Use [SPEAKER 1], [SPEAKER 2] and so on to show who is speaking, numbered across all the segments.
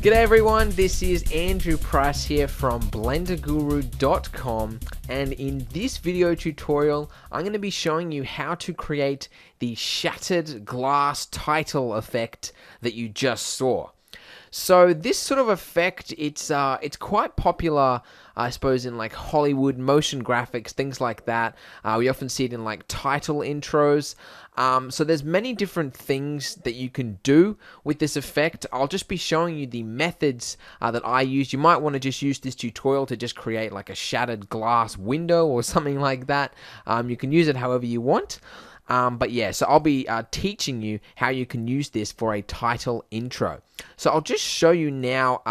[SPEAKER 1] G'day everyone, this is Andrew Price here from BlenderGuru.com, and in this video tutorial I'm going to be showing you how to create the shattered glass title effect that you just saw. So this sort of effect, it's quite popular, I suppose, in like Hollywood motion graphics, things like that. We often see it in like title intros. So there's many different things that you can do with this effect. I'll just be showing you the methods that I use. You might want to just use this tutorial to just create like a shattered glass window or something like that. You can use it however you want. But yeah, so I'll be teaching you how you can use this for a title intro. So I'll just show you now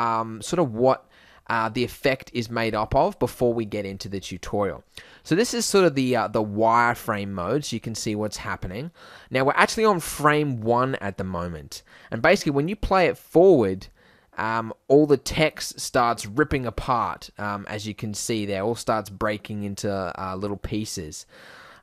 [SPEAKER 1] sort of what the effect is made up of before we get into the tutorial. So this is sort of the wireframe mode, so you can see what's happening. Now we're actually on frame 1 at the moment. And basically when you play it forward, all the text starts ripping apart, as you can see there. All starts breaking into little pieces.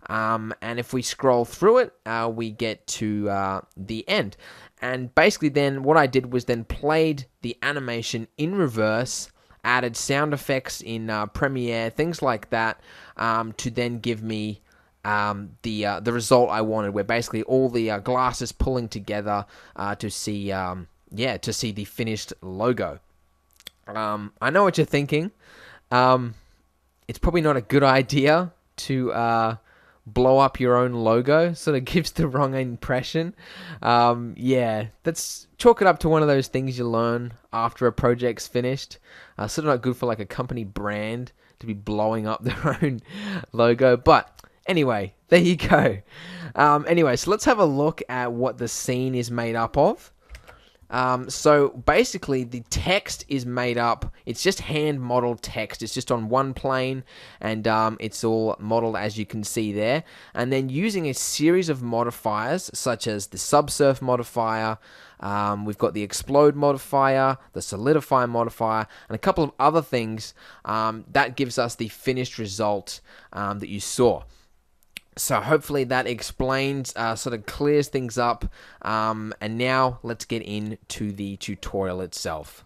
[SPEAKER 1] And if we scroll through it, we get to the end. And basically then what I did was then played the animation in reverse, added sound effects in Premiere, things like that, to then give me the result I wanted, where basically all the glasses pulling together to see the finished logo. I know what you're thinking. It's probably not a good idea to blow up your own logo. Sort of gives the wrong impression. Let's chalk it up to one of those things you learn after a project's finished. Sort of not good for like a company brand to be blowing up their own logo. But anyway, there you go. Anyway, so let's have a look at what the scene is made up of. So basically the text is made up, it's just hand modeled text, it's just on one plane, and it's all modeled as you can see there, and then using a series of modifiers such as the subsurf modifier, we've got the explode modifier, the solidify modifier, and a couple of other things, that gives us the finished result that you saw. So hopefully that explains, sort of clears things up, and now let's get into the tutorial itself.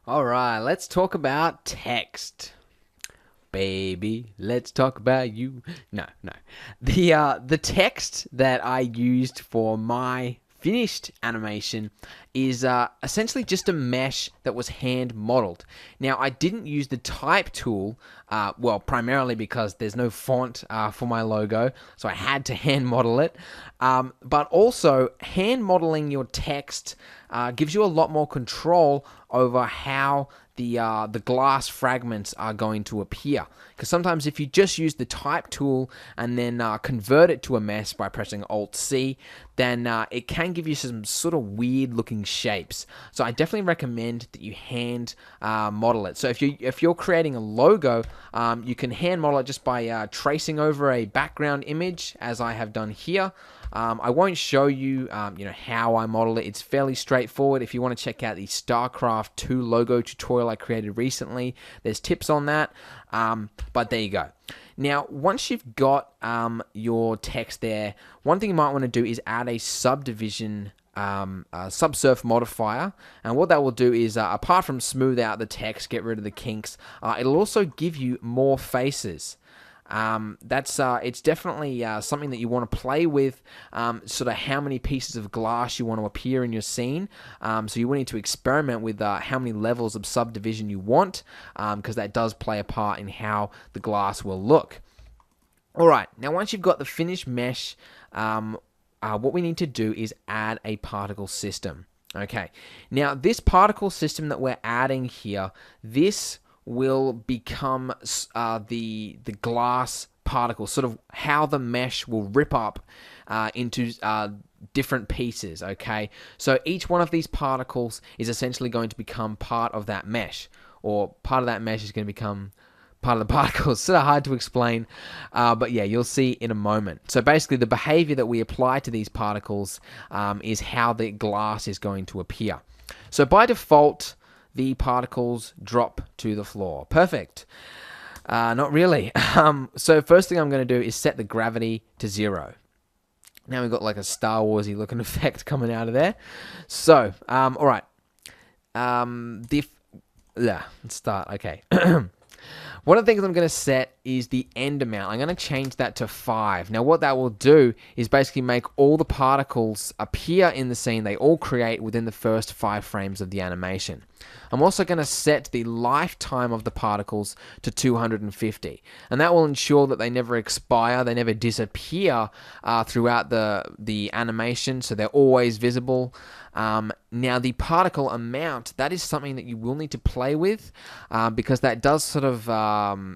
[SPEAKER 1] Alright, let's talk about text. Baby, let's talk about you. No. The text that I used for my finished animation is essentially just a mesh that was hand modeled. Now I didn't use the type tool, well, primarily because there's no font for my logo, so I had to hand model it, but also hand modeling your text gives you a lot more control over how the glass fragments are going to appear. Because sometimes if you just use the type tool and then convert it to a mesh by pressing Alt-C, then it can give you some sort of weird looking shapes. So I definitely recommend that you hand model it. So if you're creating a logo, you can hand model it just by tracing over a background image, as I have done here. I won't show you, how I model it. It's fairly straightforward. If you want to check out the StarCraft 2 logo tutorial I created recently, there's tips on that. But there you go. Now, once you've got your text there, one thing you might want to do is add a subdivision subsurf modifier, and what that will do is apart from smooth out the text, get rid of the kinks, it'll also give you more faces. It's definitely something that you want to play with, sort of how many pieces of glass you want to appear in your scene. So you will need to experiment with how many levels of subdivision you want, because that does play a part in how the glass will look. Alright, now once you've got the finished mesh, what we need to do is add a particle system. Okay, now this particle system that we're adding here, this will become the glass particle, sort of how the mesh will rip up into different pieces, okay? So each one of these particles is essentially going to become part of that mesh, or part of that mesh is going to become part of the particle. It's sort of hard to explain, but yeah, you'll see in a moment. So basically the behavior that we apply to these particles is how the glass is going to appear. So by default, the particles drop to the floor. Perfect. Not really. So first thing I'm going to do is set the gravity to 0. Now we've got like a Star Warsy looking effect coming out of there. So, all right. Let's start. Okay. One of the things I'm going to set is the end amount. I'm going to change that to 5. Now, what that will do is basically make all the particles appear in the scene. They all create within the first 5 frames of the animation. I'm also going to set the lifetime of the particles to 250. And that will ensure that they never expire, they never disappear throughout the animation, so they're always visible. Now, the particle amount, that is something that you will need to play with because that does sort of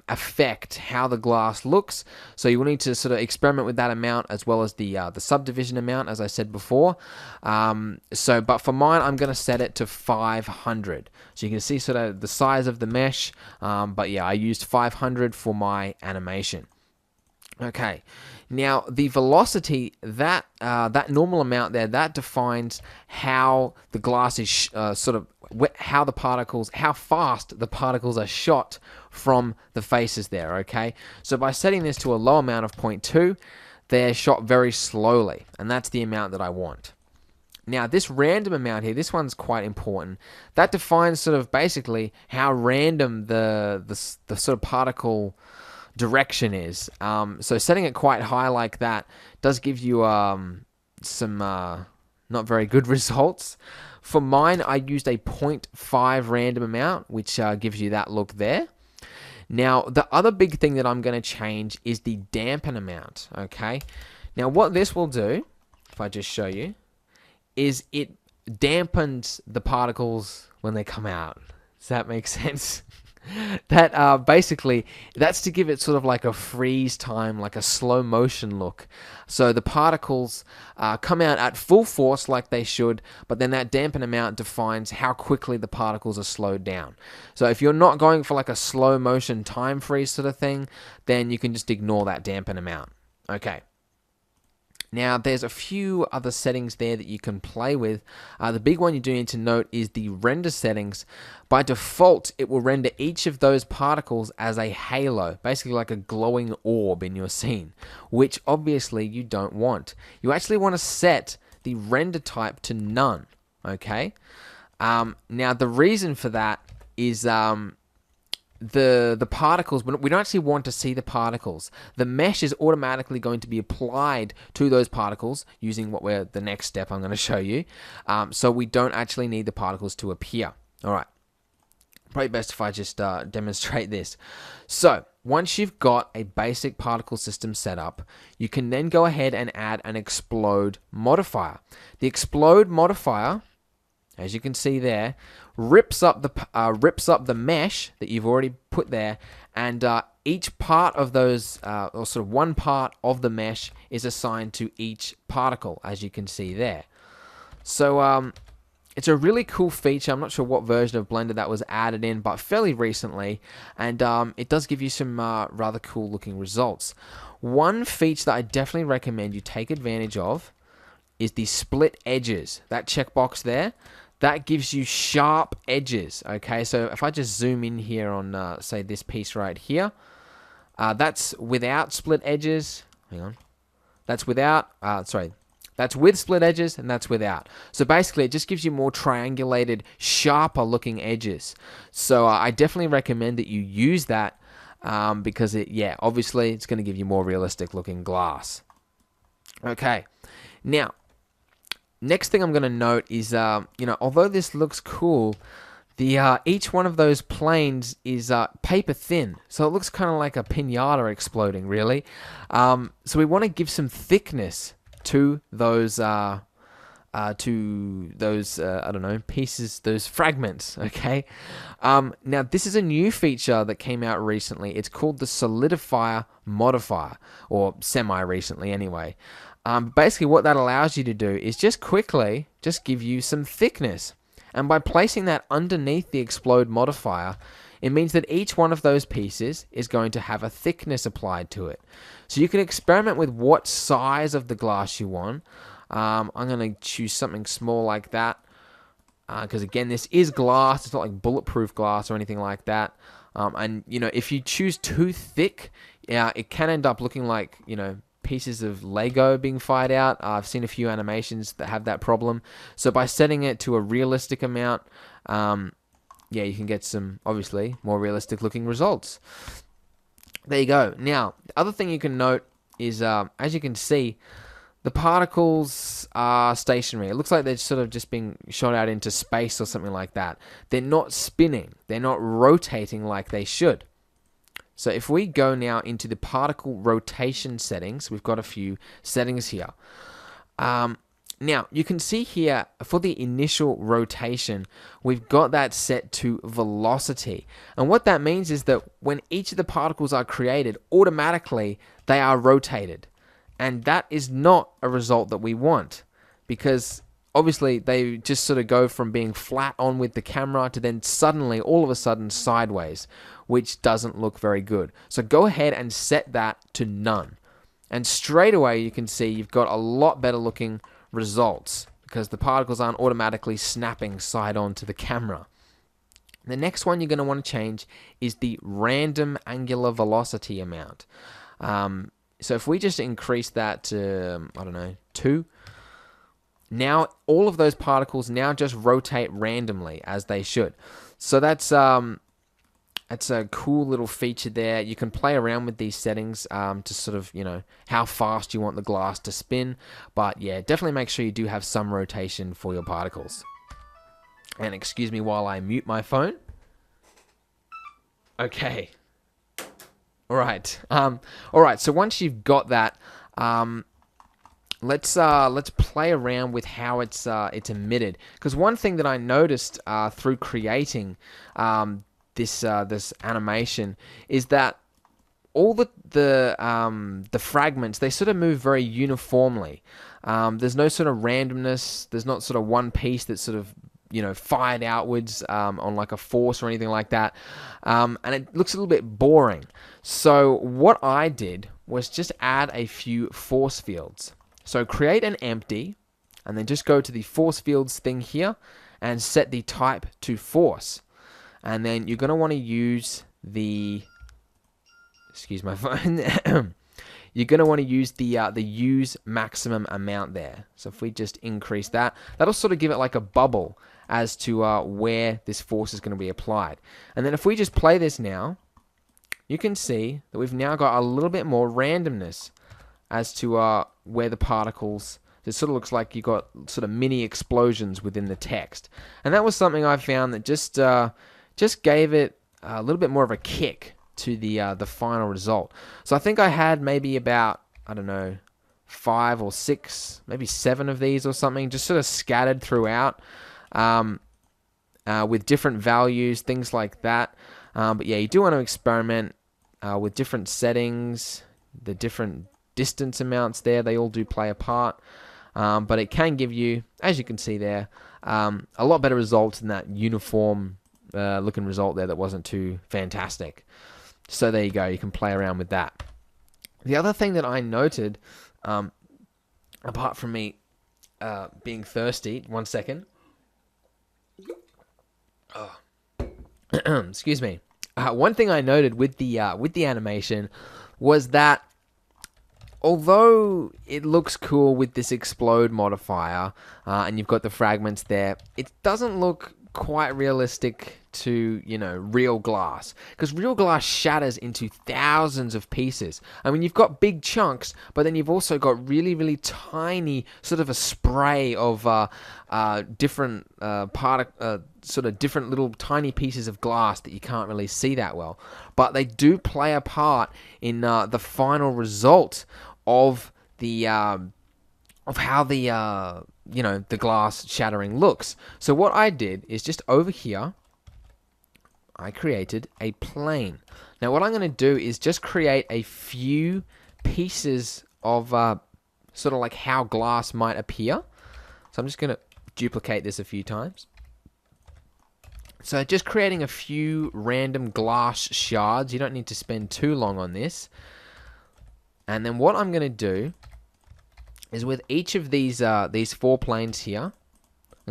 [SPEAKER 1] affect how the glass looks. So you will need to sort of experiment with that amount as well as the subdivision amount, as I said before. But for mine, I'm going to set it to 500. So you can see sort of the size of the mesh. But yeah, I used 500 for my animation. Okay, now the velocity, that normal amount there, that defines how the glass is how fast the particles are shot from the faces there, okay? So by setting this to a low amount of 0.2, they're shot very slowly, and that's the amount that I want. Now, this random amount here, this one's quite important. That defines sort of basically how random the sort of particle direction is. So setting it quite high like that does give you some not very good results. For mine, I used a 0.5 random amount, which gives you that look there. Now, the other big thing that I'm going to change is the dampen amount, okay? Now, what this will do, if I just show you, is it dampens the particles when they come out. Does that make sense? That basically, that's to give it sort of like a freeze time, like a slow motion look. So the particles come out at full force like they should, but then that dampen amount defines how quickly the particles are slowed down. So if you're not going for like a slow motion time freeze sort of thing, then you can just ignore that dampen amount. Okay. Now, there's a few other settings there that you can play with. The big one you do need to note is the render settings. By default, it will render each of those particles as a halo, basically like a glowing orb in your scene, which obviously you don't want. You actually want to set the render type to none, okay? Now, the reason for that is the particles, we don't actually want to see the particles. The mesh is automatically going to be applied to those particles using the next step I'm going to show you. So we don't actually need the particles to appear. All right. Probably best if I just demonstrate this. So once you've got a basic particle system set up, you can then go ahead and add an explode modifier. The explode modifier, as you can see there, rips up the mesh that you've already put there, and each part of those, or sort of one part of the mesh, is assigned to each particle, as you can see there. So it's a really cool feature. I'm not sure what version of Blender that was added in, but fairly recently, and it does give you some rather cool looking results. One feature that I definitely recommend you take advantage of is the split edges. That checkbox there, that gives you sharp edges, okay? So if I just zoom in here on, say, this piece right here, that's without split edges. Hang on. That's without, that's with split edges, and that's without. So basically, it just gives you more triangulated, sharper looking edges. So I definitely recommend that you use that because obviously, it's going to give you more realistic looking glass. Okay. Now, next thing I'm going to note is, although this looks cool, each one of those planes is paper thin, so it looks kind of like a pinata exploding, really. So we want to give some thickness to those, pieces, those fragments. Okay. Now this is a new feature that came out recently. It's called the solidifier modifier, or semi-recently anyway. Basically what that allows you to do is just give you some thickness. And by placing that underneath the explode modifier, it means that each one of those pieces is going to have a thickness applied to it. So you can experiment with what size of the glass you want. I'm going to choose something small like that. Because again, this is glass. It's not like bulletproof glass or anything like that. And if you choose too thick, it can end up looking like, pieces of Lego being fired out. I've seen a few animations that have that problem. So by setting it to a realistic amount, yeah, you can get some, obviously, more realistic looking results. There you go. Now, the other thing you can note is, as you can see, the particles are stationary. It looks like they're sort of just being shot out into space or something like that. They're not spinning. They're not rotating like they should. So if we go now into the particle rotation settings, we've got a few settings here. Now, you can see here, for the initial rotation, we've got that set to velocity. And what that means is that when each of the particles are created, automatically they are rotated. And that is not a result that we want, because obviously they just sort of go from being flat on with the camera to then suddenly, all of a sudden, sideways, which doesn't look very good. So go ahead and set that to none. And straight away you can see you've got a lot better looking results because the particles aren't automatically snapping side on to the camera. The next one you're going to want to change is the random angular velocity amount. So if we just increase that to, I don't know, 2, now all of those particles now just rotate randomly as they should. So that's a cool little feature there. You can play around with these settings to sort of, how fast you want the glass to spin. But yeah, definitely make sure you do have some rotation for your particles. And excuse me while I mute my phone. Okay. All right. So once you've got that, let's play around with how it's emitted. Because one thing that I noticed through creating this animation is that all the fragments, they sort of move very uniformly. There's no sort of randomness. There's not sort of one piece that's sort of fired outwards on like a force or anything like that. And it looks a little bit boring. So what I did was just add a few force fields. So create an empty, and then just go to the force fields thing here, and set the type to force. And then you're going to want to use the, excuse my phone, you're going to want to use the use maximum amount there. So if we just increase that, that'll sort of give it like a bubble as to where this force is going to be applied. And then if we just play this now, you can see that we've now got a little bit more randomness as to where the particles, it sort of looks like you got sort of mini explosions within the text. And that was something I found that just gave it a little bit more of a kick to the final result. So I think I had maybe about, I don't know, 5 or 6, maybe 7 of these or something, just sort of scattered throughout with different values, things like that. But yeah, you do want to experiment with different settings, the different distance amounts there, they all do play a part. But it can give you, as you can see there, a lot better results than that uniform looking result there that wasn't too fantastic. So there you go, you can play around with that. The other thing that I noted, apart from me being thirsty, one second. Excuse me. One thing I noted with the animation was that although it looks cool with this explode modifier, and you've got the fragments there, it doesn't look quite realistic to, real glass. Because real glass shatters into thousands of pieces. I mean, you've got big chunks, but then you've also got really, really tiny, sort of a spray of different sort of different little tiny pieces of glass that you can't really see that well. But they do play a part in the final result of the of how the the glass shattering looks. So what I did is just over here, I created a plane. Now what I'm going to do is just create a few pieces of sort of like how glass might appear. So I'm just going to duplicate this a few times. So just creating a few random glass shards. You don't need to spend too long on this. And then what I'm going to do is with each of these 4 planes here, I'm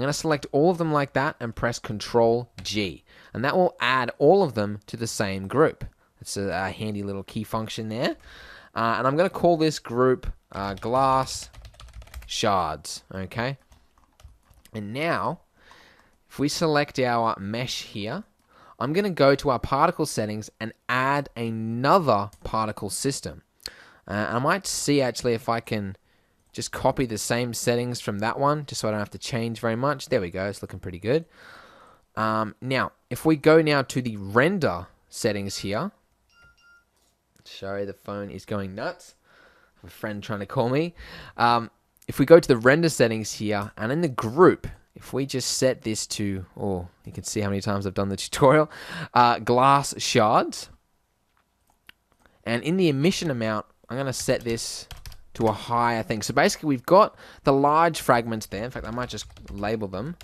[SPEAKER 1] going to select all of them like that and press Control G. And that will add all of them to the same group. It's a handy little key function there. And I'm going to call this group glass shards, okay? And now, if we select our mesh here, I'm going to go to our particle settings and add another particle system. I might see actually if I can just copy the same settings from that one, just so I don't have to change very much. There we go, it's looking pretty good. Now, if we go now to the render settings here, sorry, the phone is going nuts. I have a friend trying to call me. If we go to the render settings here, and in the group, if we just set this to, oh, you can see how many times I've done the tutorial, glass shards. And in the emission amount, I'm going to set this to a higher thing. So basically, we've got the large fragments there. In fact, I might just label them.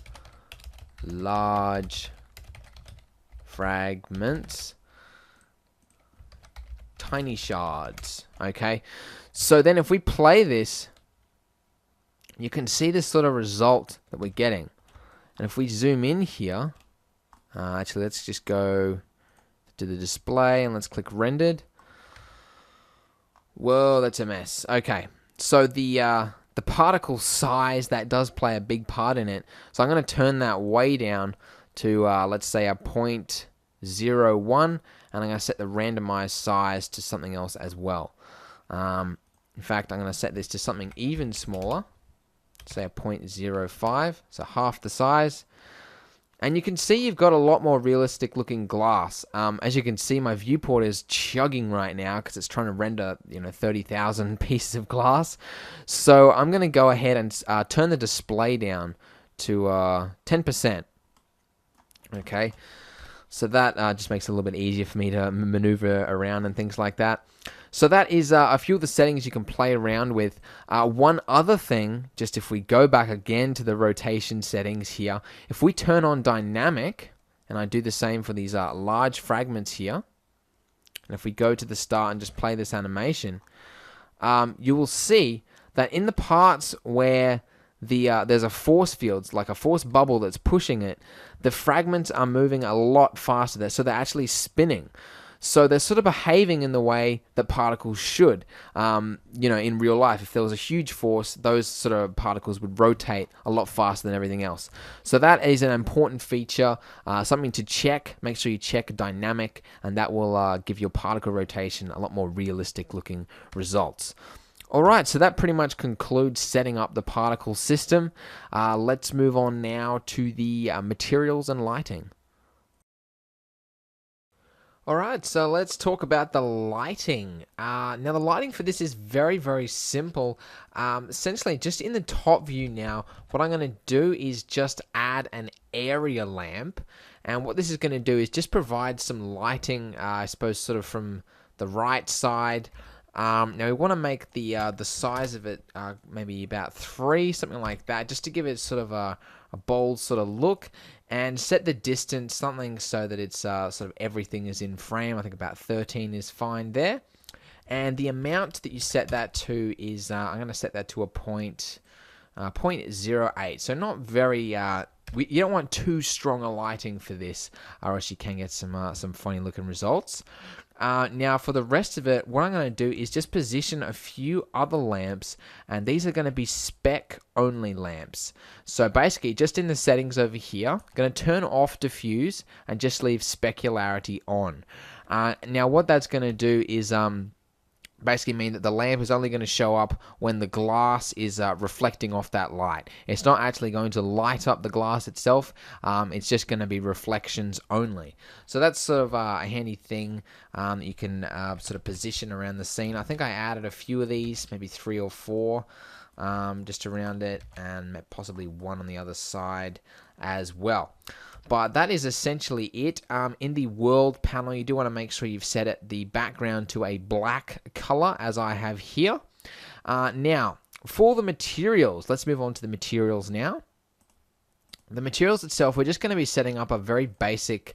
[SPEAKER 1] Large fragments. Tiny shards. Okay. So then if we play this, you can see this sort of result that we're getting. And if we zoom in here, actually let's just go to the display and let's click rendered. Whoa, that's a mess. Okay, so the particle size, that does play a big part in it. So I'm going to turn that way down to, let's say, a 0.01, and I'm going to set the randomized size to something else as well. In fact, I'm going to set this to something even smaller. Say a 0.05, so half the size. And you can see you've got a lot more realistic looking glass. As you can see, my viewport is chugging right now because it's trying to render 30,000 pieces of glass. So I'm going to go ahead and turn the display down to 10%. Okay, so that just makes it a little bit easier for me to maneuver around and things like that. So that is a few of the settings you can play around with. One other thing, just if we go back again to the rotation settings here, if we turn on dynamic, and I do the same for these large fragments here, and if we go to the start and just play this animation, you will see that in the parts where there's a force field, like a force bubble that's pushing it, the fragments are moving a lot faster there, so they're actually spinning. So they're sort of behaving in the way that particles should. In real life, if there was a huge force, those sort of particles would rotate a lot faster than everything else. So that is an important feature, something to check. Make sure you check dynamic, and that will give your particle rotation a lot more realistic looking results. Alright, so that pretty much concludes setting up the particle system. Let's move on now to the materials and lighting. Alright, so let's talk about the lighting. Now the lighting for this is very, very simple. Essentially, just in the top view now, what I'm going to do is just add an area lamp. And what this is going to do is just provide some lighting, I suppose, sort of from the right side. Now we want to make the size of it maybe about 3, something like that, just to give it sort of a bold sort of look, and set the distance something so that it's sort of everything is in frame. I think about 13 is fine there. And the amount that you set that to is I'm going to set that to a 0.08. So not very. You don't want too strong a lighting for this, or else you can get some funny looking results. Now for the rest of it, what I'm going to do is just position a few other lamps, and these are going to be spec only lamps. So basically, just in the settings over here, I'm going to turn off diffuse and just leave specularity on. Now what that's going to do is basically mean that the lamp is only going to show up when the glass is reflecting off that light. It's not actually going to light up the glass itself. It's just going to be reflections only. So that's sort of a handy thing that you can sort of position around the scene. I think I added a few of these, maybe 3 or 4, just around it, and possibly one on the other side as well. But that is essentially it. In the world panel, you do want to make sure you've set the background to a black color, as I have here. Now, for the materials, let's move on to the materials now. The materials itself, we're just going to be setting up a very basic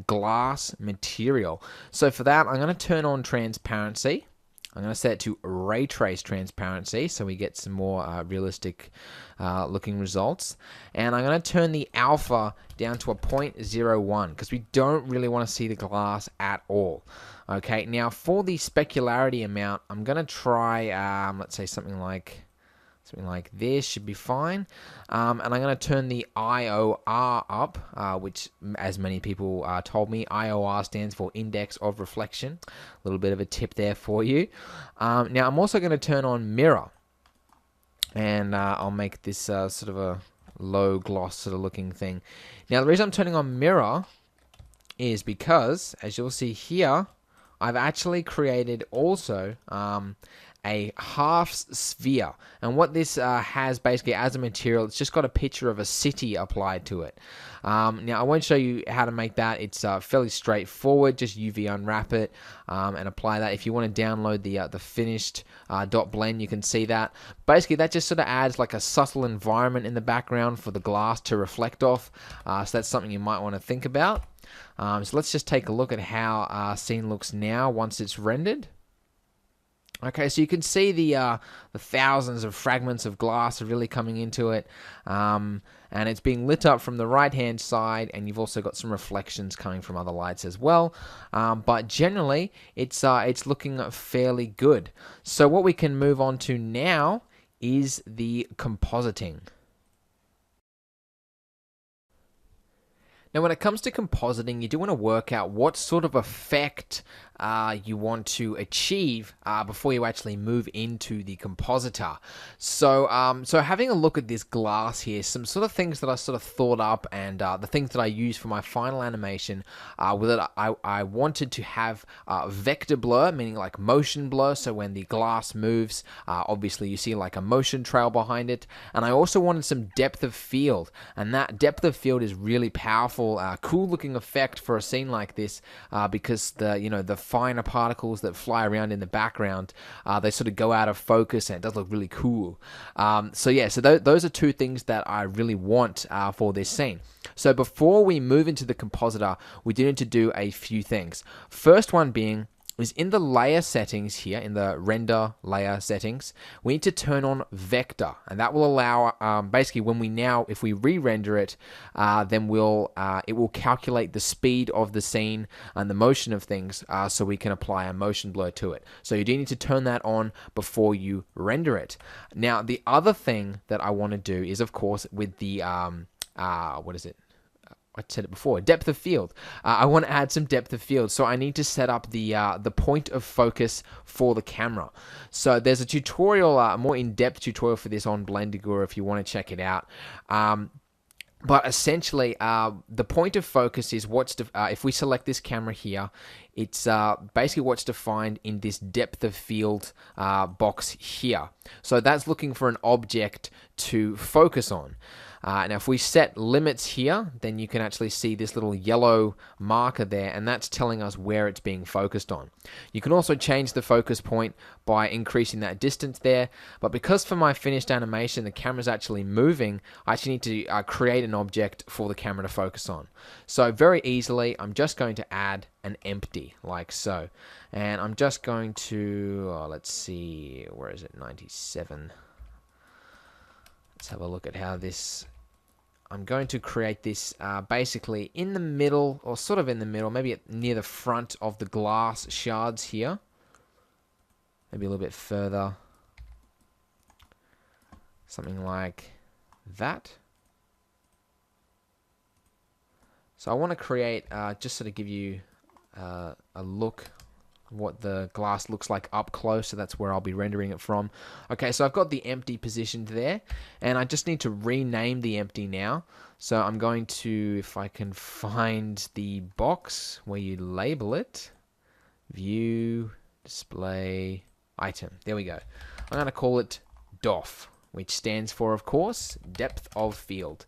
[SPEAKER 1] glass material. So for that, I'm going to turn on transparency. I'm going to set it to ray trace transparency so we get some more realistic looking results. And I'm going to turn the alpha down to a 0.01 because we don't really want to see the glass at all. Okay, now for the specularity amount, I'm going to try, let's say something like this should be fine. And I'm going to turn the IOR up, which, as many people told me, IOR stands for Index of Reflection. A little bit of a tip there for you. Now, I'm also going to turn on Mirror. And I'll make this sort of a low gloss sort of looking thing. Now, the reason I'm turning on Mirror is because, as you'll see here, I've actually created also a half sphere. And what this has basically as a material, it's just got a picture of a city applied to it. Now, I won't show you how to make that. It's fairly straightforward. Just UV unwrap it and apply that. If you want to download the finished dot blend, you can see that. Basically, that just sort of adds like a subtle environment in the background for the glass to reflect off. So that's something you might want to think about. So let's just take a look at how our scene looks now once it's rendered. Okay, so you can see the thousands of fragments of glass are really coming into it, and it's being lit up from the right-hand side, and you've also got some reflections coming from other lights as well. But generally, it's looking fairly good. So what we can move on to now is the compositing. Now, when it comes to compositing, you do want to work out what sort of effect you want to achieve before you actually move into the compositor. So, having a look at this glass here, some sort of things that I sort of thought up, and the things that I used for my final animation were that I wanted to have vector blur, meaning like motion blur. So when the glass moves, obviously you see like a motion trail behind it. And I also wanted some depth of field, and that depth of field is really powerful. Cool looking effect for a scene like this because the finer particles that fly around in the background, they sort of go out of focus, and it does look really cool. So those are two things that I really want for this scene. So before we move into the compositor, we do need to do a few things. First one being is in the layer settings here, in the render layer settings, we need to turn on vector, and that will allow, basically if we re-render it, then it will calculate the speed of the scene and the motion of things, so we can apply a motion blur to it. So you do need to turn that on before you render it. Now, the other thing that I want to do is, of course, with the, I said it before, depth of field. I want to add some depth of field, so I need to set up the point of focus for the camera. So there's a tutorial, a more in-depth tutorial for this on Blenderguru if you want to check it out. But essentially, the point of focus is if we select this camera here, it's basically what's defined in this depth of field box here. So that's looking for an object to focus on. Now, if we set limits here, then you can actually see this little yellow marker there, and that's telling us where it's being focused on. You can also change the focus point by increasing that distance there, but because for my finished animation, the camera's actually moving, I actually need to create an object for the camera to focus on. So very easily, I'm just going to add an empty, like so. And I'm just going to, let's see, where is it, 97. Let's have a look at how this... I'm going to create this basically in the middle, or sort of in the middle, maybe near the front of the glass shards here. Maybe a little bit further. Something like that. So I want to create, just sort of give you a look what the glass looks like up close, so that's where I'll be rendering it from. Okay, so I've got the empty positioned there, and I just need to rename the empty now. So I'm going to, if I can find the box where you label it, view, display, item. There we go. I'm going to call it DOF, which stands for, of course, depth of field.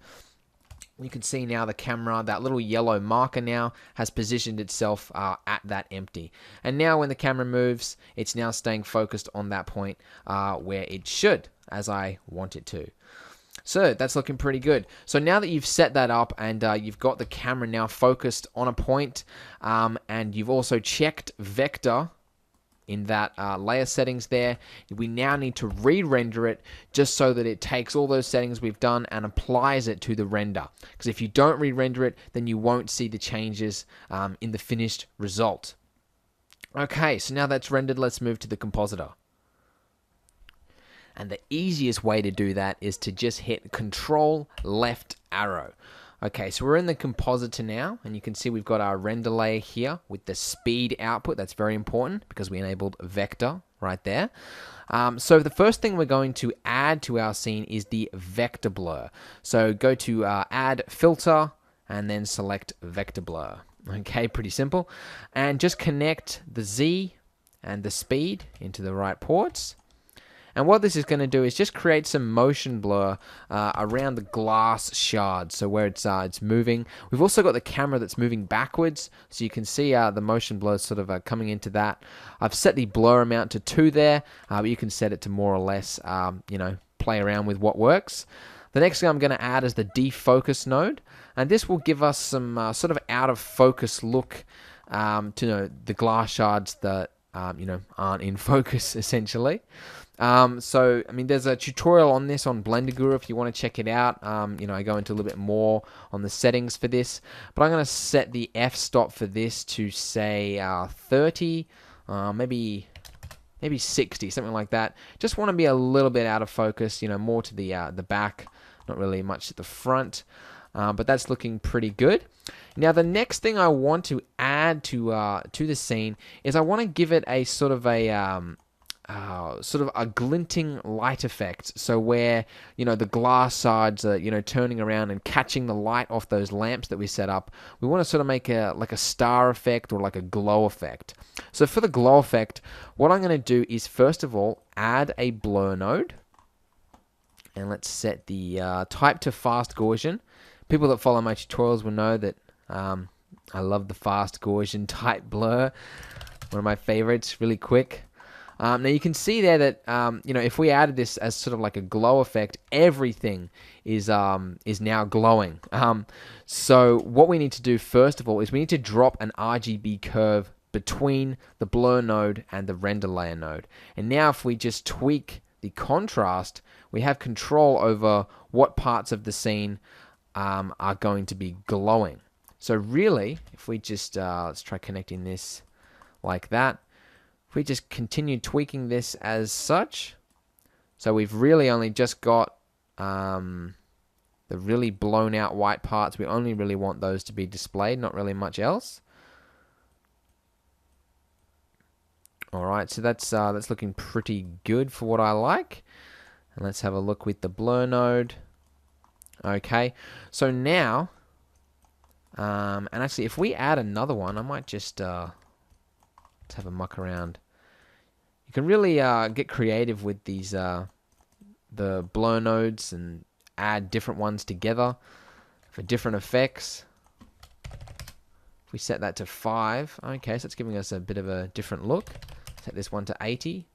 [SPEAKER 1] You can see now the camera, that little yellow marker now has positioned itself at that empty. And now when the camera moves, it's now staying focused on that point where it should, as I want it to. So that's looking pretty good. So now that you've set that up and you've got the camera now focused on a point, and you've also checked vector in that layer settings there. We now need to re-render it just so that it takes all those settings we've done and applies it to the render. Because if you don't re-render it, then you won't see the changes in the finished result. Okay, so now that's rendered, let's move to the compositor. And the easiest way to do that is to just hit Control left arrow. Okay, so we're in the compositor now, and you can see we've got our render layer here with the speed output. That's very important because we enabled vector right there. So the first thing we're going to add to our scene is the vector blur. So go to Add Filter, and then select Vector Blur. Okay, pretty simple. And just connect the Z and the speed into the right ports. And what this is going to do is just create some motion blur around the glass shards, so where it's moving. We've also got the camera that's moving backwards, so you can see the motion blur sort of coming into that. I've set the blur amount to 2 there, but you can set it to more or less, play around with what works. The next thing I'm going to add is the defocus node, and this will give us some sort of out of focus look to the glass shards that aren't in focus essentially. So, I mean, there's a tutorial on this on Blender Guru if you want to check it out. I go into a little bit more on the settings for this, but I'm going to set the f-stop for this to say 30, maybe 60, something like that. Just want to be a little bit out of focus, more to the back, not really much at the front, but that's looking pretty good. Now, the next thing I want to add to the scene is I want to give it a sort of a glinting light effect. So where, the glass shards are, turning around and catching the light off those lamps that we set up, we want to sort of make like a star effect or like a glow effect. So for the glow effect, what I'm going to do is first of all, add a blur node. And let's set the type to fast Gaussian. People that follow my tutorials will know that I love the fast Gaussian type blur. One of my favorites, really quick. Now you can see there that if we added this as sort of like a glow effect, everything is now glowing. So what we need to do first of all is we need to drop an RGB curve between the blur node and the render layer node. And now if we just tweak the contrast, we have control over what parts of the scene are going to be glowing. So really, if we just let's try connecting this like that. If we just continue tweaking this as such, so we've really only just got the really blown out white parts. We only really want those to be displayed, not really much else. Alright, so that's looking pretty good for what I like. And let's have a look with the blur node. Okay, so now, and actually if we add another one, I might just let's have a muck around. You can really get creative with these the blur nodes and add different ones together for different effects. If we set that to 5, okay, so it's giving us a bit of a different look. Set this one to 80.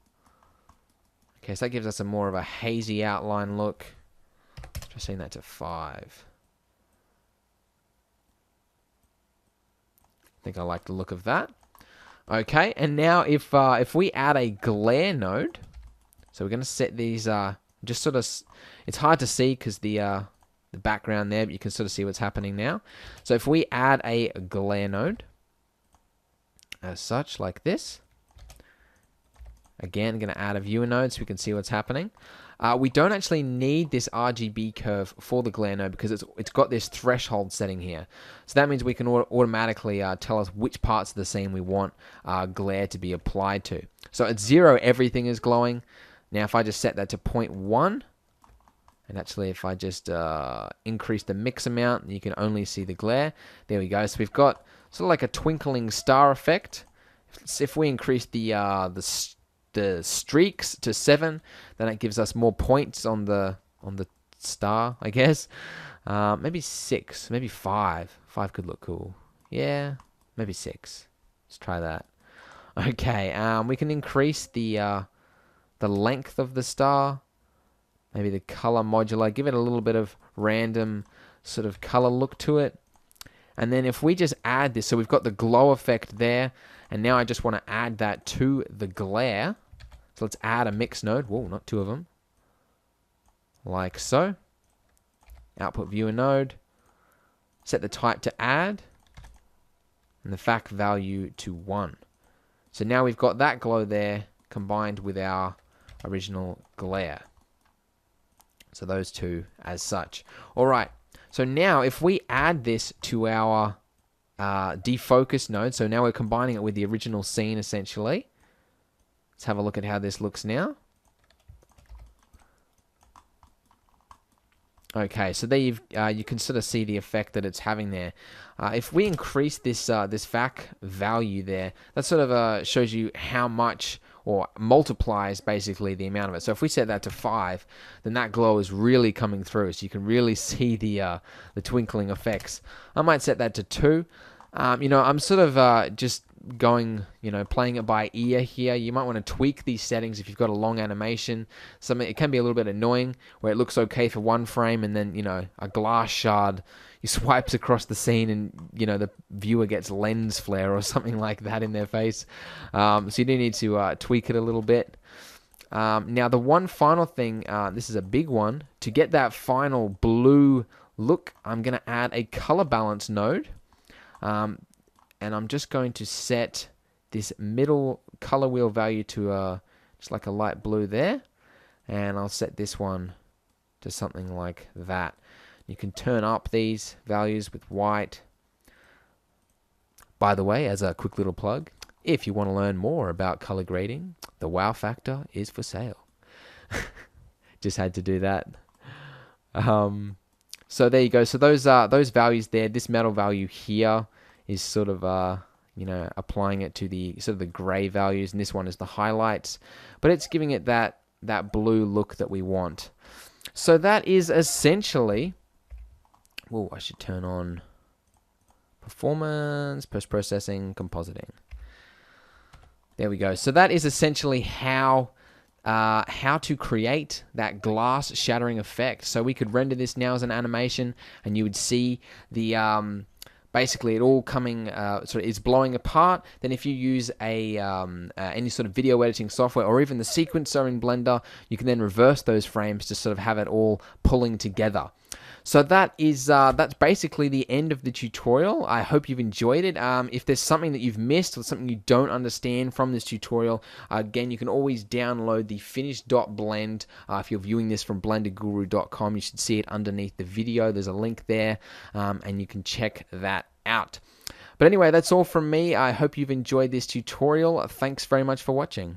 [SPEAKER 1] Okay, so that gives us a more of a hazy outline look. Try setting that to 5. I think I like the look of that. Okay, and now if we add a glare node, so we're going to set these just sort of, it's hard to see because the background there, but you can sort of see what's happening now. So if we add a glare node, as such, like this, again, going to add a viewer node so we can see what's happening. We don't actually need this RGB curve for the glare node because it's got this threshold setting here. So that means we can automatically tell us which parts of the scene we want glare to be applied to. So at 0, everything is glowing. Now if I just set that to 0.1, and actually if I just increase the mix amount, you can only see the glare. There we go. So we've got sort of like a twinkling star effect. If we increase the streaks to 7, then it gives us more points on the star, I guess. Maybe 6, maybe 5. 5 could look cool. Yeah, maybe 6. Let's try that. Okay, we can increase the length of the star. Maybe the color modular. Give it a little bit of random sort of color look to it. And then if we just add this, so we've got the glow effect there, And now I just want to add that to the glare. So let's add a mix node. Whoa, not two of them. Like so. Output viewer node. Set the type to add. And the fact value to 1. So now we've got that glow there combined with our original glare. So those two as such. Alright, so now if we add this to our defocus node, so now we're combining it with the original scene essentially. Let's have a look at how this looks now. Okay, so there you can sort of see the effect that it's having there. If we increase this this FAC value there, that sort of shows you how much, or multiplies basically the amount of it. So if we set that to 5, then that glow is really coming through. So you can really see the twinkling effects. I might set that to 2. You know, I'm sort of just going, you know, playing it by ear here. You might want to tweak these settings if you've got a long animation. It can be a little bit annoying where it looks okay for one frame and then, you know, a glass shard you swipes across the scene and, you know, the viewer gets lens flare or something like that in their face. So you do need to tweak it a little bit. Now the one final thing, this is a big one, to get that final blue look, I'm going to add a color balance node. And I'm just going to set this middle color wheel value to just like a light blue there. And I'll set this one to something like that. You can turn up these values with white. By the way, as a quick little plug, if you want to learn more about color grading, the wow factor is for sale. Just had to do that. So there you go. So those values there, this metal value here is sort of, you know, applying it to the sort of the gray values, and this one is the highlights, but it's giving it that blue look that we want. So that is essentially, oh, I should turn on performance, post-processing, compositing. There we go. So that is essentially how to create that glass shattering effect. So we could render this now as an animation, and you would see the basically it all coming, sort of is blowing apart. Then if you use any sort of video editing software or even the sequencer in Blender, you can then reverse those frames to sort of have it all pulling together. So that is that's basically the end of the tutorial. I hope you've enjoyed it. If there's something that you've missed or something you don't understand from this tutorial, again, you can always download the finished.blend. If you're viewing this from blenderguru.com, you should see it underneath the video. There's a link there, and you can check that out. But anyway, that's all from me. I hope you've enjoyed this tutorial. Thanks very much for watching.